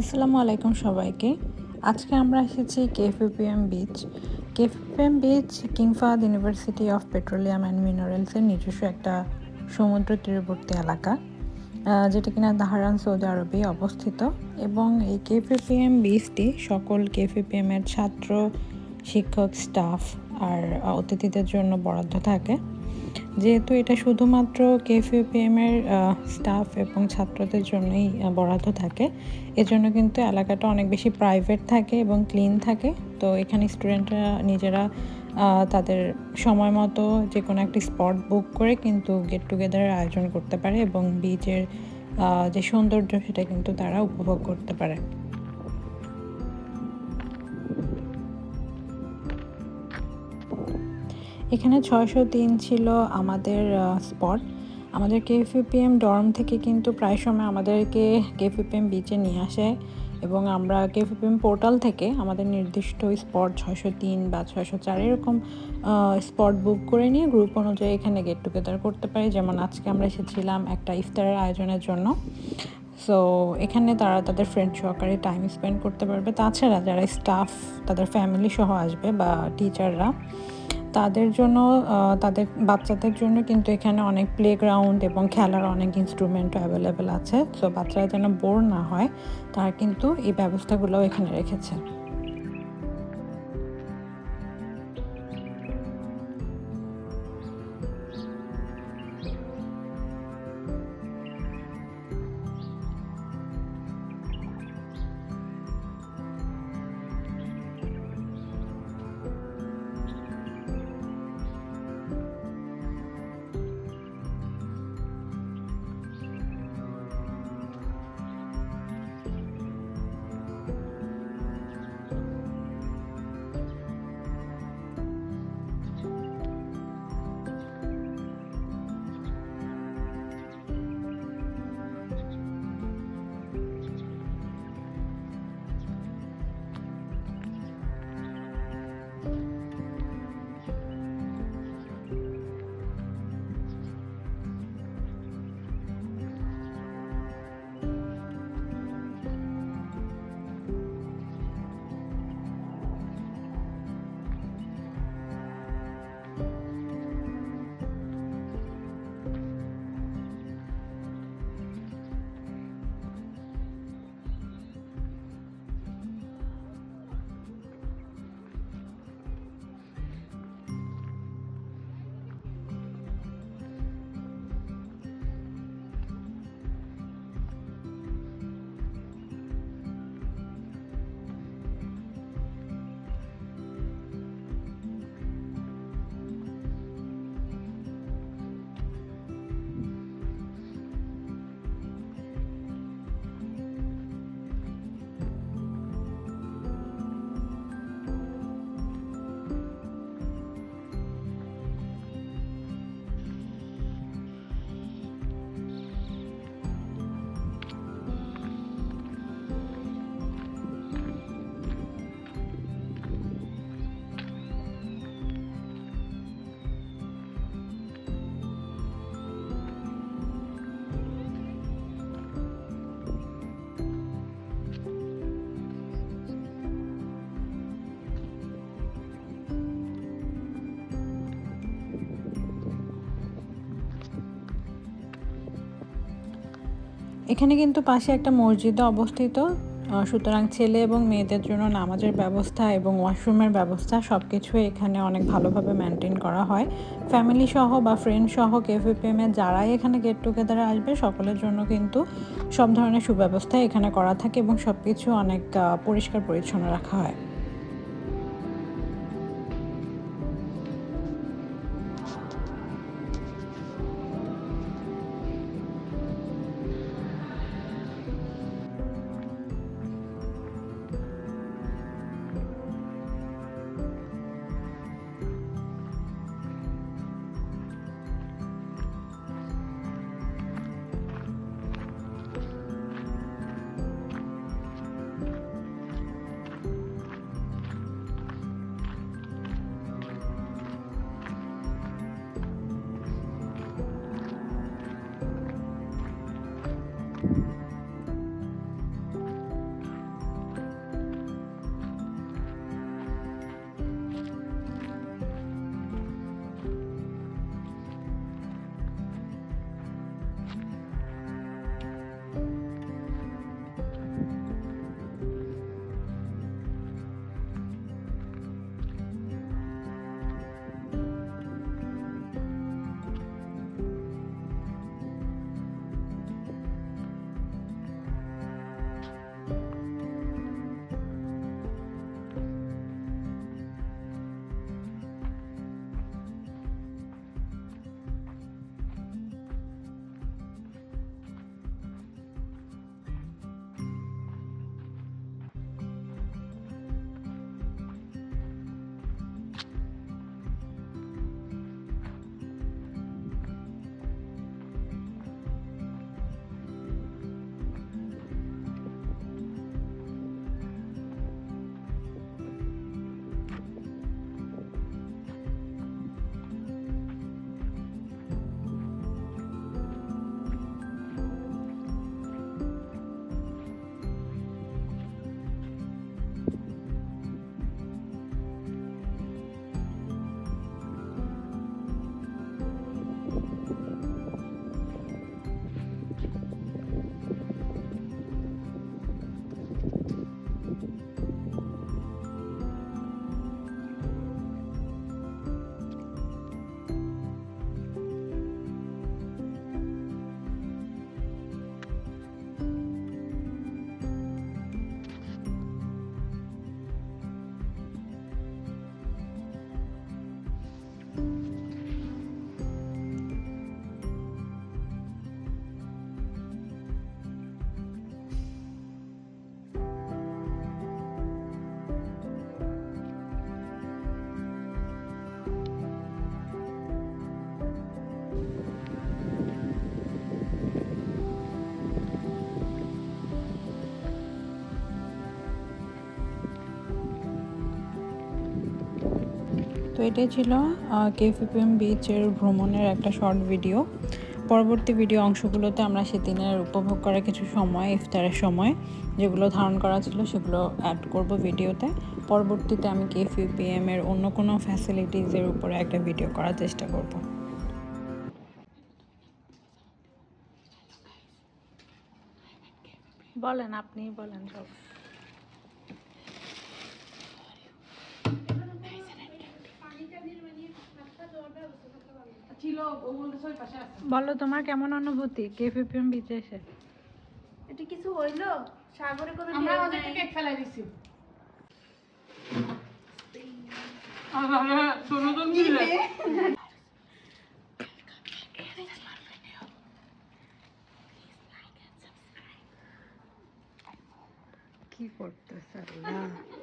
আসসালামু আলাইকুম সবাইকে। আজকে আমরা এসেছি KFPM beach. KFPM beach King Fahad University of Petroleum and মিনারেলসের নিজস্ব একটা সমুদ্র তীরবর্তী এলাকা, যেটা কিনা দাহারান সৌদি আরবে অবস্থিত। এবং এই কেএফপিএম বিচটি সকল কেএফপিএম এর ছাত্র, শিক্ষক, স্টাফ আর অতিথিদের জন্য বরাদ্দ থাকে। যেহেতু এটা শুধুমাত্র কেএফইউপিএম এর স্টাফ এবং ছাত্রদের জন্যই বরাদ্দ থাকে, এজন্য কিন্তু এলাকাটা অনেক বেশি প্রাইভেট থাকে এবং ক্লিন থাকে। তো এখানে স্টুডেন্টরা নিজেরা তাদের সময় মতো যে কোনো একটি স্পট বুক করে কিন্তু গেট টুগেদারের আয়োজন করতে পারে এবং বিচের যে সৌন্দর্য সেটা কিন্তু তারা উপভোগ করতে পারে। এখানে 603 ছিল আমাদের স্পট। আমাদের কেএফপিএম ডর্ম থেকে কিন্তু প্রায় সময় আমাদেরকে কেএফপিএম বিচে নিয়ে আসে এবং আমরা কেএফপিএম পোর্টাল থেকে আমাদের নির্দিষ্ট স্পট 603 বা 604 এরকম স্পট বুক করে নিয়ে গ্রুপ অনুযায়ী এখানে গেট টুগেদার করতে পারি। যেমন আজকে আমরা এসেছিলাম একটা ইফতারের আয়োজনের জন্য। সো এখানে তারা তাদের ফ্রেন্ড সহকারে টাইম স্পেন্ড করতে পারবে। তাছাড়া যারা স্টাফ তাদের ফ্যামিলি সহ আসবে বা টিচাররা, তাদের জন্য তাদের বাচ্চাদের জন্য কিন্তু এখানে অনেক প্লেগ্রাউন্ড এবং খেলার অনেক ইনস্ট্রুমেন্টও অ্যাভেলেবেল আছে। সো বাচ্চারা যেন বোর না হয়, তারা কিন্তু এই ব্যবস্থাগুলোও এখানে রেখেছে। এখানে কিন্তু পাশে একটা মসজিদও অবস্থিত। সুতরাং ছেলে এবং মেয়েদের জন্য নামাজের ব্যবস্থা এবং ওয়াশরুমের ব্যবস্থা সব কিছুই এখানে অনেক ভালোভাবে মেনটেন করা হয়। ফ্যামিলি সহ বা ফ্রেন্ড সহ কেএফপিএমে যারাই এখানে গেট টুগেদারে আসবে সকলের জন্য কিন্তু সব ধরনের সুব্যবস্থা এখানে করা থাকে এবং সব কিছু অনেক পরিষ্কার পরিচ্ছন্ন রাখা হয়। এটাই ছিল কেএফপিএম বিচের ভ্রমণের একটা শর্ট ভিডিও। পরবর্তী ভিডিও অংশগুলোতে আমরা সেদিনের উপভোগ করা কিছু সময়, ইফতারের সময় যেগুলো ধারণ করা ছিল সেগুলো অ্যাড করব ভিডিওতে। পরবর্তীতে আমি কেএফপিএম এর অন্য কোনো ফ্যাসিলিটিসের উপরে একটা ভিডিও করার চেষ্টা করব। বলেন, আপনি বলেন সব। বলো তোমার কেমন অনুভূতি কেএফপিএম বিচে এসে? এটা কিছু হইলো? সাগরে কোনো আমরা ঢেউ ওদের নাই। থেকে ফেলাই দিছি। কি করতেছে আল্লাহ?